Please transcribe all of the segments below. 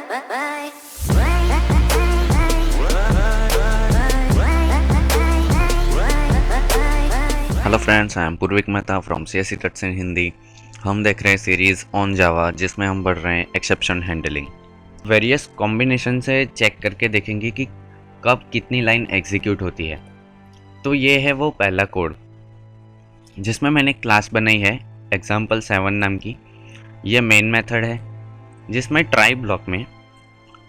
Hello friends, I am Purvik Mehta from CSE Tuts in Hindi. हम देख रहे हैं सीरीज़ ऑन जावा जिसमें हम पढ़ रहे हैं एक्सेप्शन हैंडलिंग। वेरियस कॉम्बिनेशन से चेक करके देखेंगे कि कब कितनी लाइन एग्जीक्यूट होती है। तो ये है वो पहला कोड जिसमें मैंने क्लास बनाई है example7 नाम की। ये मेन मेथड है जिसमें ट्राई ब्लॉक में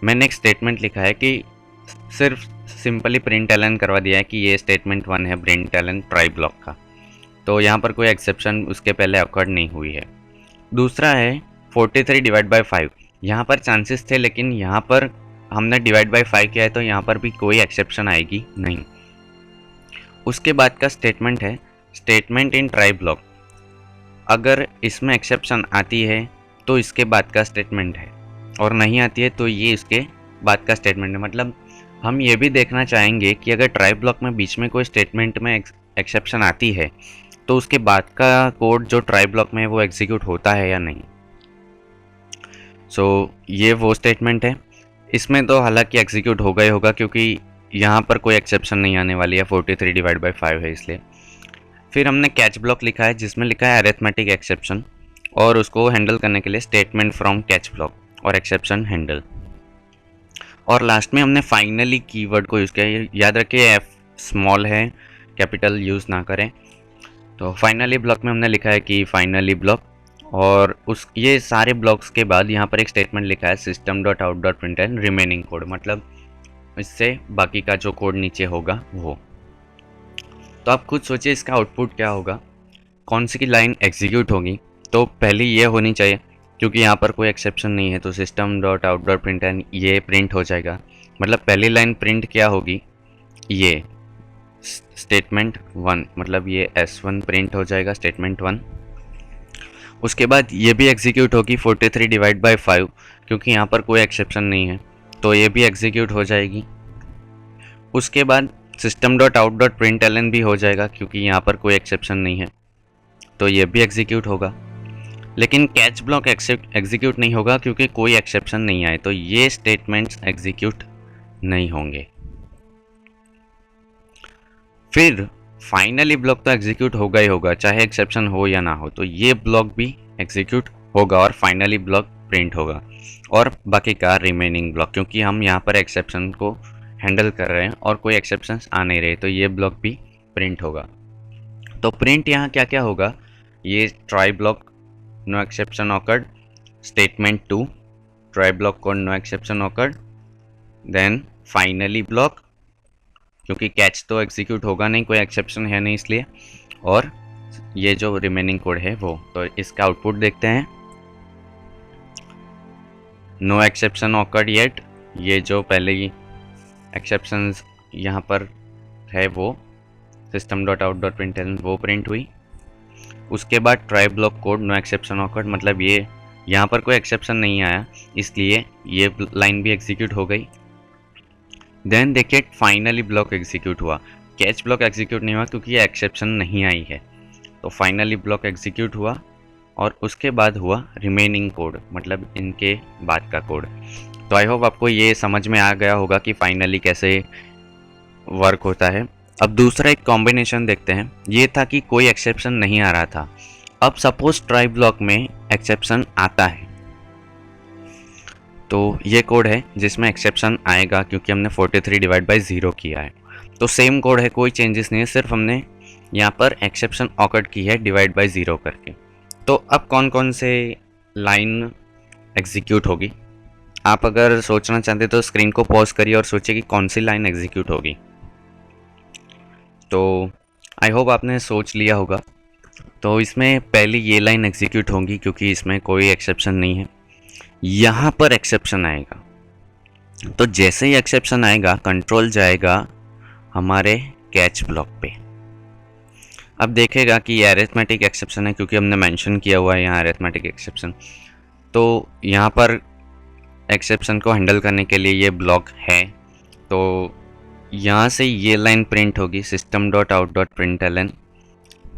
मैंने एक स्टेटमेंट लिखा है कि सिर्फ सिंपली प्रिंट एलन करवा दिया है कि ये स्टेटमेंट 1 है प्रिंट एलन ट्राई ब्लॉक का। तो यहाँ पर कोई एक्सेप्शन उसके पहले अकर्ड नहीं हुई है। दूसरा है 43 डिवाइड बाई 5। यहाँ पर चांसेस थे लेकिन यहाँ पर हमने डिवाइड बाई 5 किया है तो यहाँ पर भी कोई एक्सेप्शन आएगी नहीं। उसके बाद का स्टेटमेंट है स्टेटमेंट इन ट्राई ब्लॉक। अगर इसमें एक्सेप्शन आती है तो इसके बाद का स्टेटमेंट है और नहीं आती है तो ये इसके बाद का स्टेटमेंट है। मतलब हम ये भी देखना चाहेंगे कि अगर ट्राई ब्लॉक में बीच में कोई स्टेटमेंट में एक्सेप्शन आती है तो उसके बाद का कोड जो ट्राई ब्लॉक में है वो एग्जीक्यूट होता है या नहीं। ये वो स्टेटमेंट है। इसमें तो हालांकि एग्जीक्यूट होगा ही होगा क्योंकि यहाँ पर कोई एक्सेप्शन नहीं आने वाली है, 43 डिवाइड बाई 5 है इसलिए। फिर हमने कैच ब्लॉक लिखा है जिसमें लिखा है अरिथमेटिक एक्सेप्शन और उसको हैंडल करने के लिए स्टेटमेंट फ्रॉम कैच ब्लॉक और एक्सेप्शन हैंडल। और लास्ट में हमने फाइनली कीवर्ड को यूज़ किया। याद रखिए एफ स्मॉल है, कैपिटल यूज़ ना करें। तो फाइनली ब्लॉक में हमने लिखा है कि फाइनली ब्लॉक और ये सारे ब्लॉक्स के बाद यहाँ पर एक स्टेटमेंट लिखा है system dot out dot println remaining code. मतलब इससे बाकी का जो कोड नीचे होगा वो। तो आप खुद सोचिए इसका आउटपुट क्या होगा, कौन सी की लाइन एग्जीक्यूट होगी। तो पहली ये होनी चाहिए क्योंकि यहाँ पर कोई एक्सेप्शन नहीं है तो system dot out dot println ये प्रिंट हो जाएगा। मतलब पहली लाइन प्रिंट क्या होगी, ये स्टेटमेंट 1, मतलब ये S1 प्रिंट हो जाएगा स्टेटमेंट 1। उसके बाद ये भी एग्जीक्यूट होगी 43 डिवाइड बाई 5 क्योंकि यहाँ पर कोई एक्सेप्शन नहीं है तो ये भी एग्जीक्यूट हो जाएगी। उसके बाद system dot out dot println भी हो जाएगा क्योंकि यहाँ पर कोई एक्सेप्शन नहीं है तो ये भी एग्जीक्यूट होगा। लेकिन कैच ब्लॉक एग्जीक्यूट नहीं होगा क्योंकि कोई एक्सेप्शन नहीं आए तो ये स्टेटमेंट्स एग्जीक्यूट नहीं होंगे। फिर फाइनली ब्लॉक तो एग्जीक्यूट होगा ही होगा चाहे एक्सेप्शन हो या ना हो, तो ये ब्लॉक भी एग्जीक्यूट होगा और फाइनली ब्लॉक प्रिंट होगा। और बाकी का रिमेनिंग ब्लॉक क्योंकि हम यहाँ पर एक्सेप्शन को हैंडल कर रहे हैं और कोई एक्सेप्शंस आ नहीं रहे तो ये ब्लॉक भी प्रिंट होगा। तो प्रिंट यहाँ क्या क्या होगा, ये try block no exception occurred, statement 2 try block code no exception occurred, then finally block क्योंकि कैच तो एग्जीक्यूट होगा नहीं, कोई एक्सेप्शन है नहीं इसलिए, और ये जो रिमेनिंग कोड है वो। तो इसका आउटपुट देखते हैं, नो एक्सेप्शन ऑकर्ड येट, ये जो पहले ही एक्सेप्शंस यहाँ पर है वो system dot out dot println वो प्रिंट हुई। उसके बाद try block code no exception occurred, मतलब ये यहाँ पर कोई एक्सेप्शन नहीं आया इसलिए ये लाइन भी एग्जीक्यूट हो गई। देन देखिए फाइनली ब्लॉक एग्जीक्यूट हुआ, कैच ब्लॉक एग्जीक्यूट नहीं हुआ क्योंकि ये एक्सेप्शन नहीं आई है। तो फाइनली ब्लॉक एग्जीक्यूट हुआ और उसके बाद हुआ रिमेनिंग कोड, मतलब इनके बाद का कोड। तो आई होप आपको ये समझ में आ गया होगा कि फाइनली कैसे वर्क होता है। अब दूसरा एक कॉम्बिनेशन देखते हैं। ये था कि कोई एक्सेप्शन नहीं आ रहा था। अब सपोज ट्राई ब्लॉक में एक्सेप्शन आता है तो ये कोड है जिसमें एक्सेप्शन आएगा क्योंकि हमने 43 डिवाइड बाई 0 किया है। तो सेम कोड है, कोई चेंजेस नहीं है, सिर्फ हमने यहाँ पर एक्सेप्शन ऑकर्ड की है डिवाइड बाई 0 करके। तो अब कौन कौन से लाइन एग्जीक्यूट होगी, आप अगर सोचना चाहते तो स्क्रीन को पॉज करिए और सोचिए कि कौन सी लाइन एग्जीक्यूट होगी। तो आई होप आपने सोच लिया होगा। तो इसमें पहली ये लाइन एग्जीक्यूट होगी क्योंकि इसमें कोई एक्सेप्शन नहीं है। यहाँ पर एक्सेप्शन आएगा तो जैसे ही एक्सेप्शन आएगा कंट्रोल जाएगा हमारे कैच ब्लॉक पे। अब देखेगा कि ये अरिथमेटिक एक्सेप्शन है क्योंकि हमने मेंशन किया हुआ है यहाँ अरिथमेटिक एक्सेप्शन। तो यहाँ पर एक्सेप्शन को हैंडल करने के लिए ये ब्लॉक है तो यहाँ से ये लाइन प्रिंट होगी system dot out dot println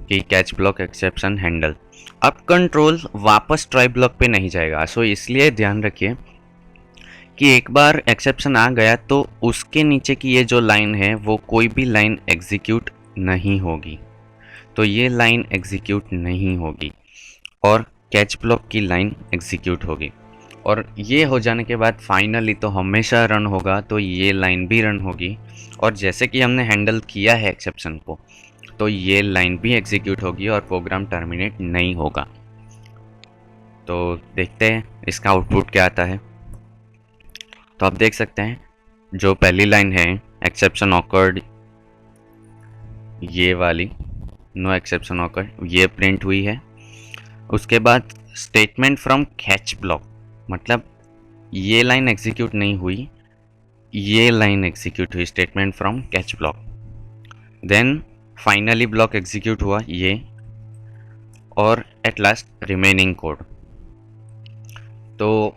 की कैच ब्लॉक एक्सेप्शन हैंडल। अब कंट्रोल वापस ट्राई ब्लॉक पे नहीं जाएगा। सो इसलिए ध्यान रखिए कि एक बार एक्सेप्शन आ गया तो उसके नीचे की ये जो लाइन है वो कोई भी लाइन एग्जीक्यूट नहीं होगी। तो ये लाइन एग्जीक्यूट नहीं होगी और कैच ब्लॉक की लाइन एग्जीक्यूट होगी। और ये हो जाने के बाद फाइनली तो हमेशा रन होगा, तो ये लाइन भी रन होगी। और जैसे कि हमने हैंडल किया है एक्सेप्शन को, तो ये लाइन भी एग्जीक्यूट होगी और प्रोग्राम टर्मिनेट नहीं होगा। तो देखते हैं इसका आउटपुट क्या आता है। तो आप देख सकते हैं जो पहली लाइन है एक्सेप्शन ऑकर्ड, ये वाली नो एक्सेप्शन ऑकर्ड, ये प्रिंट हुई है। उसके बाद स्टेटमेंट फ्रॉम कैच ब्लॉक, मतलब ये लाइन एग्जीक्यूट नहीं हुई, ये लाइन एग्जीक्यूट हुई, statement from catch block. Then finally block execute हुआ ये, और एट लास्ट रिमेनिंग कोड। तो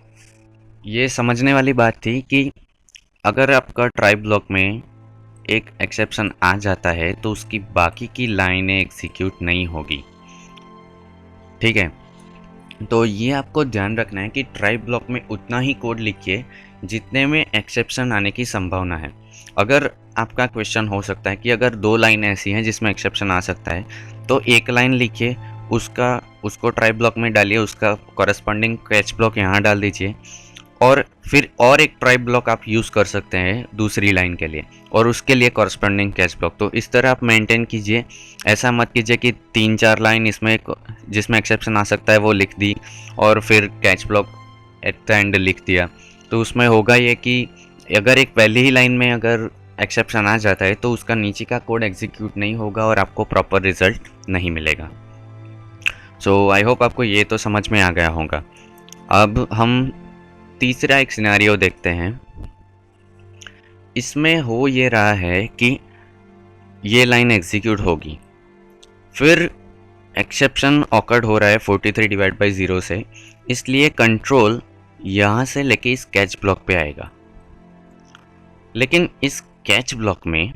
ये समझने वाली बात थी कि अगर आपका ट्राई ब्लॉक में एक एक्सेप्शन आ जाता है तो उसकी बाकी की लाइनें एग्जीक्यूट नहीं होगी। ठीक है, तो ये आपको ध्यान रखना है कि ट्राई ब्लॉक में उतना ही कोड लिखिए जितने में एक्सेप्शन आने की संभावना है। अगर आपका क्वेश्चन हो सकता है कि अगर 2 लाइन ऐसी हैं जिसमें एक्सेप्शन आ सकता है, तो एक लाइन लिखिए, उसको ट्राई ब्लॉक में डालिए, उसका कॉरस्पॉन्डिंग कैच ब्लॉक यहाँ डाल दीजिए, और फिर और एक ट्राई ब्लॉक आप यूज़ कर सकते हैं दूसरी लाइन के लिए, और उसके लिए कॉरस्पॉन्डिंग कैच ब्लॉक। तो इस तरह आप मेंटेन कीजिए। ऐसा मत कीजिए कि 3-4 लाइन इसमें जिसमें एक्सेप्शन आ सकता है वो लिख दी और फिर catch block at the end लिख दिया। तो उसमें होगा ये कि अगर एक पहली ही लाइन में अगर एक्सेप्शन आ जाता है तो उसका नीचे का कोड एग्जीक्यूट नहीं होगा और आपको प्रॉपर रिजल्ट नहीं मिलेगा। सो आई होप आपको ये तो समझ में आ गया होगा। अब हम तीसरा एक सिनेरियो देखते हैं। इसमें हो ये रहा है कि ये लाइन एग्जीक्यूट होगी, फिर एक्सेप्शन ऑकर्ड हो रहा है 43/0 से, इसलिए कंट्रोल यहाँ से लेके इस कैच ब्लॉक पे आएगा। लेकिन इस कैच ब्लॉक में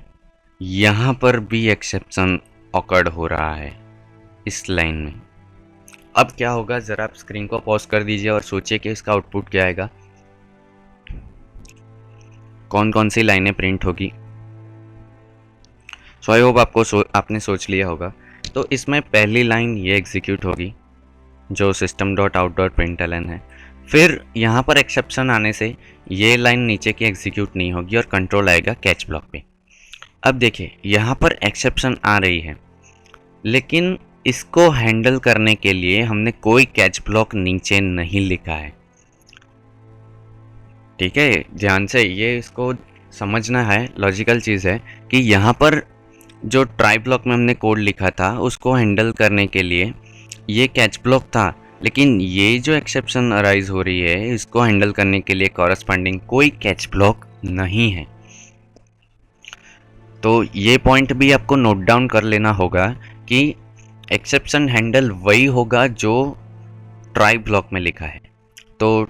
यहाँ पर भी एक्सेप्शन ऑकर्ड हो रहा है इस लाइन में। अब क्या होगा, ज़रा आप स्क्रीन को पॉज कर दीजिए और सोचिए कि इसका आउटपुट क्या आएगा, कौन कौन सी लाइनें प्रिंट होगी। सो आई होप आपने सोच लिया होगा। तो इसमें पहली लाइन ये एग्जीक्यूट होगी जो system.out.println है। फिर यहाँ पर एक्सेप्शन आने से ये लाइन नीचे की एग्जीक्यूट नहीं होगी और कंट्रोल आएगा कैच ब्लॉक पे। अब देखिए यहाँ पर एक्सेप्शन आ रही है, लेकिन इसको हैंडल करने के लिए हमने कोई कैच ब्लॉक नीचे नहीं लिखा है। ठीक है, ध्यान से ये इसको समझना है, लॉजिकल चीज़ है कि यहाँ पर जो ट्राई ब्लॉक में हमने कोड लिखा था उसको हैंडल करने के लिए ये कैच ब्लॉक था, लेकिन ये जो एक्सेप्शन अराइज हो रही है इसको हैंडल करने के लिए कॉरस्पॉन्डिंग कोई कैच ब्लॉक नहीं है। तो ये पॉइंट भी आपको नोट डाउन कर लेना होगा कि एक्सेप्शन हैंडल वही होगा जो ट्राई ब्लॉक में लिखा है। तो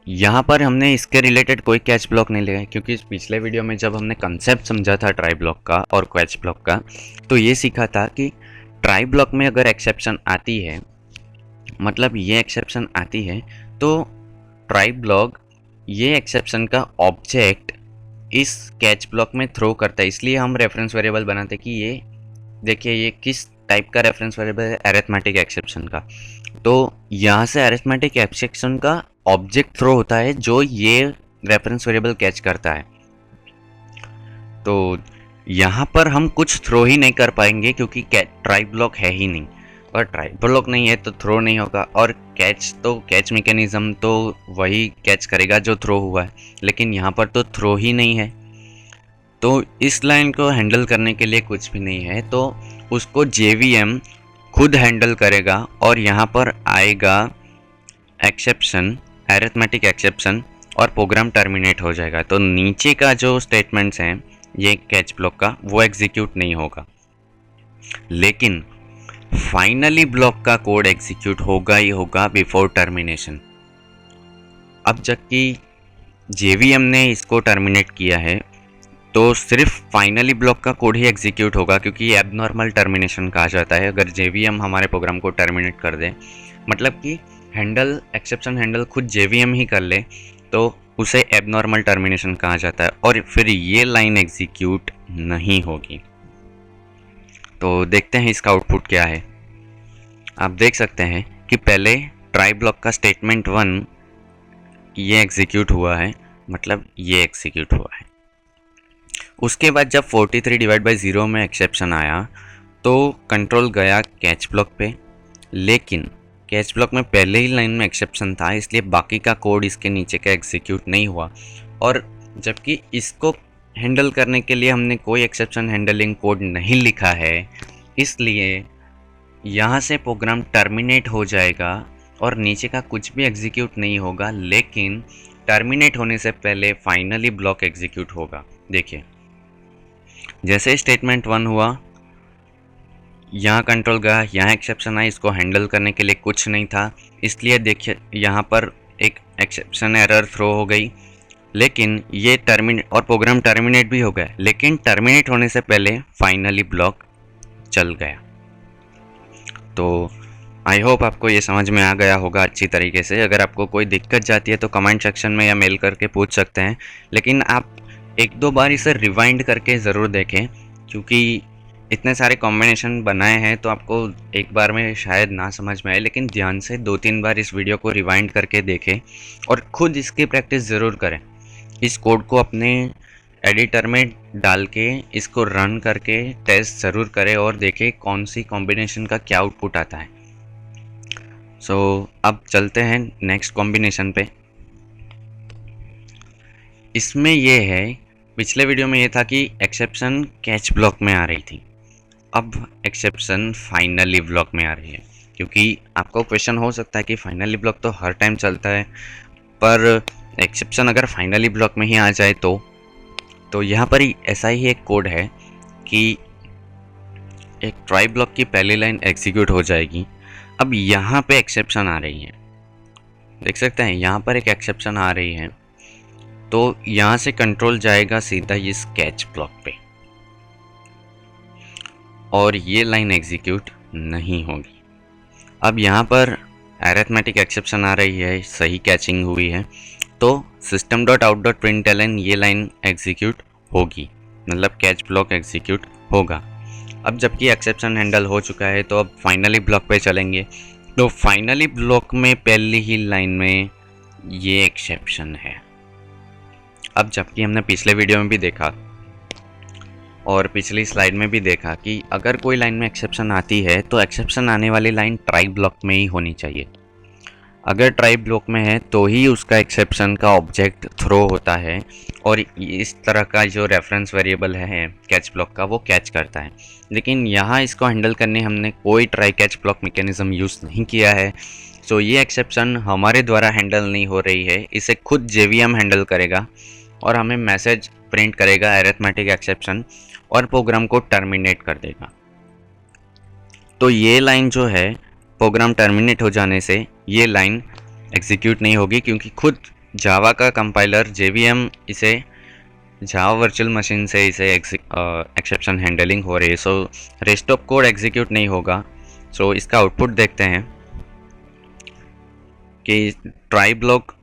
यहाँ पर हमने इसके रिलेटेड कोई कैच ब्लॉक नहीं लिया है, क्योंकि इस पिछले वीडियो में जब हमने कंसेप्ट समझा था ट्राई ब्लॉक का और कैच ब्लॉक का, तो ये सीखा था कि ट्राई ब्लॉक में अगर एक्सेप्शन आती है, मतलब ये एक्सेप्शन आती है, तो ट्राई ब्लॉक ये एक्सेप्शन का ऑब्जेक्ट इस कैच ब्लॉक में थ्रो करता है। इसलिए हम रेफरेंस वेरिएबल बनाते कि ये देखिए ये किस टाइप का रेफरेंस वेरिएबल है, अरिथमेटिक एक्सेप्शन का। तो यहाँ से अरिथमेटिक एक्सेप्शन का ऑब्जेक्ट थ्रो होता है जो ये रेफरेंस वेरिएबल कैच करता है। तो यहाँ पर हम कुछ थ्रो ही नहीं कर पाएंगे क्योंकि ट्राई ब्लॉक है ही नहीं, और ट्राई ब्लॉक नहीं है तो थ्रो नहीं होगा, और कैच मैकेनिज्म तो वही कैच करेगा जो थ्रो हुआ है, लेकिन यहाँ पर तो थ्रो ही नहीं है। तो इस लाइन को हैंडल करने के लिए कुछ भी नहीं है, तो उसको JVM खुद हैंडल करेगा और यहाँ पर आएगा एक्सेप्शन, अरिथमेटिक एक्सेप्शन, और प्रोग्राम टर्मिनेट हो जाएगा। तो नीचे का जो स्टेटमेंट्स हैं ये कैच ब्लॉक का, वो एग्जीक्यूट नहीं होगा, लेकिन फाइनली ब्लॉक का कोड एग्जीक्यूट होगा ही होगा बिफोर टर्मिनेशन। अब जबकि JVM ने इसको टर्मिनेट किया है तो सिर्फ फाइनली ब्लॉक का कोड ही एग्जीक्यूट होगा, क्योंकि ये एबनॉर्मल टर्मिनेशन कहा जाता है अगर JVM हमारे प्रोग्राम को टर्मिनेट कर दे। मतलब कि एक्सेप्शन हैंडल खुद JVM ही कर ले तो उसे एबनॉर्मल टर्मिनेशन कहा जाता है और फिर ये लाइन एग्जीक्यूट नहीं होगी। तो देखते हैं इसका आउटपुट क्या है। आप देख सकते हैं कि पहले ट्राई ब्लॉक का स्टेटमेंट 1 ये एग्जीक्यूट हुआ है, मतलब ये एग्जीक्यूट हुआ है। उसके बाद जब 43 डिवाइड बाई 0 में एक्सेप्शन आया तो कंट्रोल गया कैच ब्लॉक पे, लेकिन कैच ब्लॉक में पहले ही लाइन में एक्सेप्शन था, इसलिए बाकी का कोड इसके नीचे का एग्जीक्यूट नहीं हुआ। और जबकि इसको हैंडल करने के लिए हमने कोई एक्सेप्शन हैंडलिंग कोड नहीं लिखा है, इसलिए यहाँ से प्रोग्राम टर्मिनेट हो जाएगा और नीचे का कुछ भी एग्जीक्यूट नहीं होगा, लेकिन टर्मिनेट होने से पहले फाइनली ब्लॉक एग्जीक्यूट होगा। देखिए, जैसे स्टेटमेंट 1 हुआ, यहाँ कंट्रोल गया, यहाँ एक्सेप्शन आई, इसको हैंडल करने के लिए कुछ नहीं था, इसलिए देखिए यहाँ पर एक एक्सेप्शन एरर थ्रो हो गई, लेकिन ये टर्मिनेट और प्रोग्राम टर्मिनेट भी हो गया, लेकिन टर्मिनेट होने से पहले फाइनली ब्लॉक चल गया। तो आई होप आपको ये समझ में आ गया होगा अच्छी तरीके से। अगर आपको कोई दिक्कत जाती है तो कमेंट सेक्शन में या मेल करके पूछ सकते हैं, लेकिन आप एक दो बार इसे रिवाइंड करके ज़रूर देखें, क्योंकि इतने सारे कॉम्बिनेशन बनाए हैं तो आपको एक बार में शायद ना समझ में आए, लेकिन ध्यान से 2-3 बार इस वीडियो को रिवाइंड करके देखें और ख़ुद इसकी प्रैक्टिस ज़रूर करें। इस कोड को अपने एडिटर में डाल के इसको रन करके टेस्ट ज़रूर करें और देखें कौन सी कॉम्बिनेशन का क्या आउटपुट आता है। अब चलते हैं नेक्स्ट कॉम्बिनेशन पे। इसमें ये है, पिछले वीडियो में ये था कि एक्सेप्शन कैच ब्लॉक में आ रही थी, अब एक्सेप्शन फाइनली ब्लॉक में आ रही है। क्योंकि आपको क्वेश्चन हो सकता है कि फाइनली ब्लॉक तो हर टाइम चलता है, पर एक्सेप्शन अगर फाइनली ब्लॉक में ही आ जाए तो यहाँ पर ही ऐसा ही एक कोड है कि एक ट्राई ब्लॉक की पहली लाइन एग्जीक्यूट हो जाएगी। अब यहाँ पे एक्सेप्शन आ रही है, देख सकते हैं यहाँ पर एक एक्सेप्शन आ रही है, तो यहाँ से कंट्रोल जाएगा सीधा इस कैच ब्लॉक पे और ये लाइन एग्जीक्यूट नहीं होगी। अब यहाँ पर अरिथमेटिक एक्सेप्शन आ रही है, सही कैचिंग हुई है, तो system.out.println ये लाइन एग्जीक्यूट होगी, मतलब कैच ब्लॉक एग्जीक्यूट होगा। अब जबकि एक्सेप्शन हैंडल हो चुका है तो अब फाइनली ब्लॉक पे चलेंगे। तो फाइनली ब्लॉक में पहली ही लाइन में ये एक्सेप्शन है। अब जबकि हमने पिछले वीडियो में भी देखा और पिछली स्लाइड में भी देखा कि अगर कोई लाइन में एक्सेप्शन आती है तो एक्सेप्शन आने वाली लाइन ट्राई ब्लॉक में ही होनी चाहिए। अगर ट्राई ब्लॉक में है तो ही उसका एक्सेप्शन का ऑब्जेक्ट थ्रो होता है और इस तरह का जो रेफरेंस वेरिएबल है कैच ब्लॉक का वो कैच करता है। लेकिन यहाँ इसको हैंडल करने हमने कोई try catch block mechanism use नहीं किया है, सो ये एक्सेप्शन हमारे द्वारा हैंडल नहीं हो रही है, इसे खुद JVM हैंडल करेगा और हमें मैसेज प्रिंट करेगा अरिथमेटिक एक्सेप्शन और प्रोग्राम को टर्मिनेट कर देगा। तो ये लाइन जो है प्रोग्राम टर्मिनेट हो जाने से ये लाइन एग्जीक्यूट नहीं होगी, क्योंकि खुद जावा का कंपाइलर JVM इसे जावा वर्चुअल मशीन से इसे एक्सेप्शन हैंडलिंग हो रही है, so rest of code execute नहीं होगा। सो इसका आउटपुट देखते हैं कि ट्राई ब्लॉक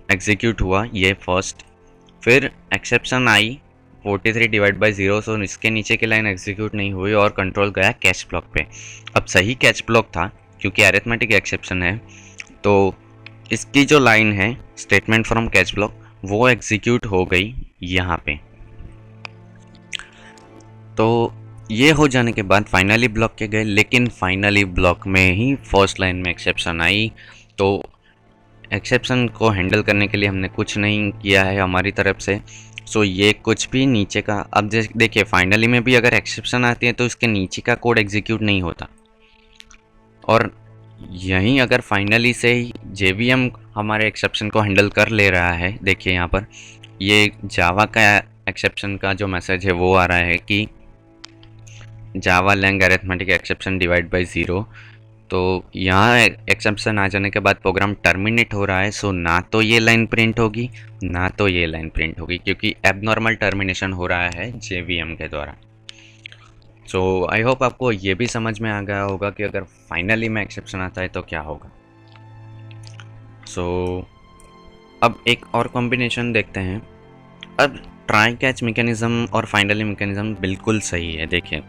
एग्जीक्यूट हुआ ये फर्स्ट, फिर एक्सेप्शन आई 43 डिवाइड बाई 0, सो इसके नीचे की लाइन एग्जीक्यूट नहीं हुई और कंट्रोल गया कैच ब्लॉक पे। अब सही कैच ब्लॉक था क्योंकि अरिथमेटिक एक्सेप्शन है, तो इसकी जो लाइन है स्टेटमेंट फ्रॉम कैच ब्लॉक वो एग्जीक्यूट हो गई यहाँ पे। तो ये हो जाने के बाद फाइनली ब्लॉक के गए, लेकिन फाइनली ब्लॉक में ही फर्स्ट लाइन में एक्सेप्शन आई, तो एक्सेप्शन को हैंडल करने के लिए हमने कुछ नहीं किया है हमारी तरफ से। सो ये कुछ भी नीचे का, अब देखिए फाइनली में भी अगर एक्सेप्शन आती है तो इसके नीचे का कोड एग्जीक्यूट नहीं होता, और यहीं अगर फाइनली से ही JVM हमारे एक्सेप्शन को हैंडल कर ले रहा है, देखिए यहाँ पर ये जावा का एक्सेप्शन का जो मैसेज है वो आ रहा है कि Java lang arithmetic exception divide by 0, तो यहाँ एक्सेप्शन आ जाने के बाद प्रोग्राम टर्मिनेट हो रहा है। सो ना तो ये लाइन प्रिंट होगी ना तो ये लाइन प्रिंट होगी, क्योंकि एबनॉर्मल टर्मिनेशन हो रहा है JVM के द्वारा। सो आई होप आपको ये भी समझ में आ गया होगा कि अगर फाइनली में एक्सेप्शन आता है तो क्या होगा। सो अब एक और कॉम्बिनेशन देखते हैं। अब ट्राई कैच मैकेनिज्म और फाइनली मैकेनिज्म बिल्कुल सही है। देखिए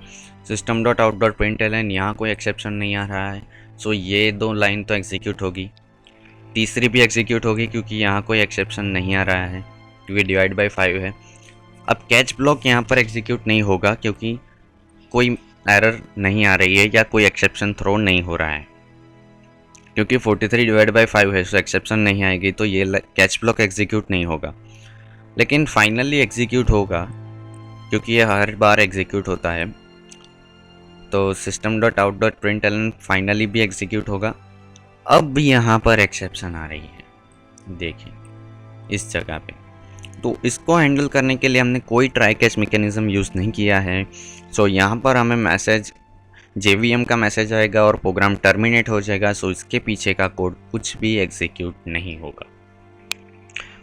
system dot out dot print L N, यहाँ कोई एक्सेप्शन नहीं आ रहा है, सो ये 2 लाइन तो एग्जीक्यूट होगी, तीसरी भी एग्जीक्यूट होगी क्योंकि यहाँ कोई एक्सेप्शन नहीं आ रहा है क्योंकि डिवाइड बाय 5 है। अब कैच ब्लॉक यहाँ पर एग्जीक्यूट नहीं होगा क्योंकि कोई एरर नहीं आ रही है या कोई एक्सेप्शन थ्रो नहीं हो रहा है, क्योंकि 43 डिवाइड बाय 5 है, सो एक्सेप्शन नहीं आएगी तो ये कैच ब्लॉक एग्जीक्यूट नहीं होगा। लेकिन फाइनली एग्जीक्यूट होगा क्योंकि ये हर बार एग्जीक्यूट होता है, तो system dot out dot print L N finally भी एग्जीक्यूट होगा। अब यहाँ पर एक्सेप्शन आ रही है, देखिए इस जगह पे, तो इसको हैंडल करने के लिए हमने कोई ट्राई कैच मैकेनिज्म यूज़ नहीं किया है। सो यहाँ पर हमें मैसेज JVM का मैसेज आएगा और प्रोग्राम टर्मिनेट हो जाएगा, सो इसके पीछे का कोड कुछ भी एग्जीक्यूट नहीं होगा।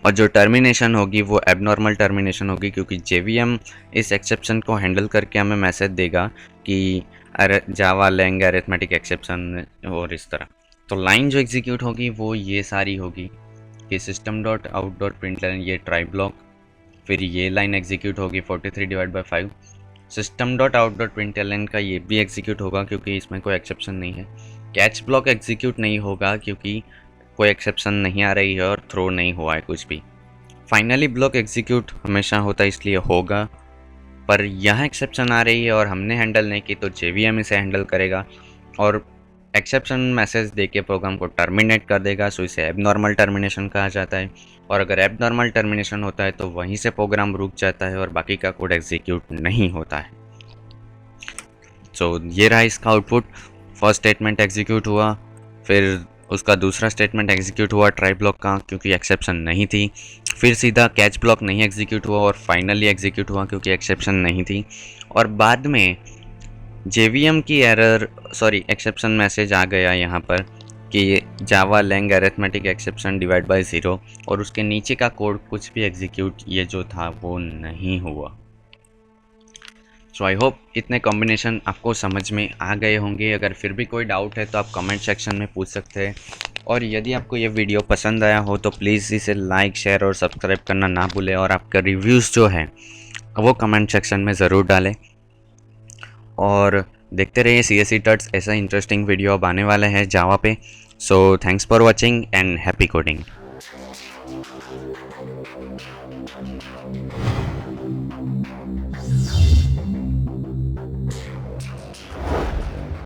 और जो टर्मिनेशन होगी वो एबनॉर्मल टर्मिनेशन होगी क्योंकि JVM इस एक्सेप्शन को हैंडल करके हमें मैसेज देगा कि जावा लैंग अरिथमेटिक एक्सेप्शन और इस तरह। तो लाइन जो एग्जीक्यूट होगी वो ये सारी होगी कि system dot out dot print line, ये ट्राई ब्लॉक, फिर ये लाइन एग्जीक्यूट होगी 43 divide by 5। System dot out dot print line का ये भी एग्जीक्यूट होगा क्योंकि इसमें कोई एक्सेप्शन नहीं है। कैच ब्लॉक एग्जीक्यूट नहीं होगा क्योंकि कोई एक्सेप्शन नहीं आ रही है और थ्रो नहीं हुआ है कुछ भी। फाइनली ब्लॉक एग्जीक्यूट हमेशा होता है इसलिए होगा, पर यहाँ एक्सेप्शन आ रही है और हमने हैंडल नहीं की तो JVM इसे हैंडल करेगा और एक्सेप्शन मैसेज देके प्रोग्राम को टर्मिनेट कर देगा। सो इसे एबनॉर्मल टर्मिनेशन कहा जाता है, और अगर एबनॉर्मल टर्मिनेशन होता है तो वहीं से प्रोग्राम रुक जाता है और बाकी का कोड एग्जीक्यूट नहीं होता है। सो ये रहा इसका आउटपुट। फर्स्ट स्टेटमेंट एग्जीक्यूट हुआ, फिर उसका दूसरा स्टेटमेंट एग्जीक्यूट हुआ ट्राई ब्लॉक का क्योंकि एक्सेप्शन नहीं थी, फिर सीधा कैच ब्लॉक नहीं एग्जीक्यूट हुआ और फाइनली एग्जीक्यूट हुआ क्योंकि एक्सेप्शन नहीं थी, और बाद में JVM की एरर एक्सेप्शन मैसेज आ गया यहाँ पर कि Java lang arithmetic exception divide by 0, और उसके नीचे का कोड कुछ भी एग्जीक्यूट ये जो था वो नहीं हुआ। सो आई होप इतने कॉम्बिनेशन आपको समझ में आ गए होंगे। अगर फिर भी कोई डाउट है तो आप कमेंट सेक्शन में पूछ सकते हैं, और यदि आपको ये वीडियो पसंद आया हो तो प्लीज़ इसे लाइक शेयर और सब्सक्राइब करना ना भूलें, और आपका रिव्यूज़ जो है वो कमेंट सेक्शन में ज़रूर डालें। और देखते रहिए CSE टर्ट्स, ऐसा इंटरेस्टिंग वीडियो अब आने वाले हैं जावा पे। So thanks for watching and happy coding.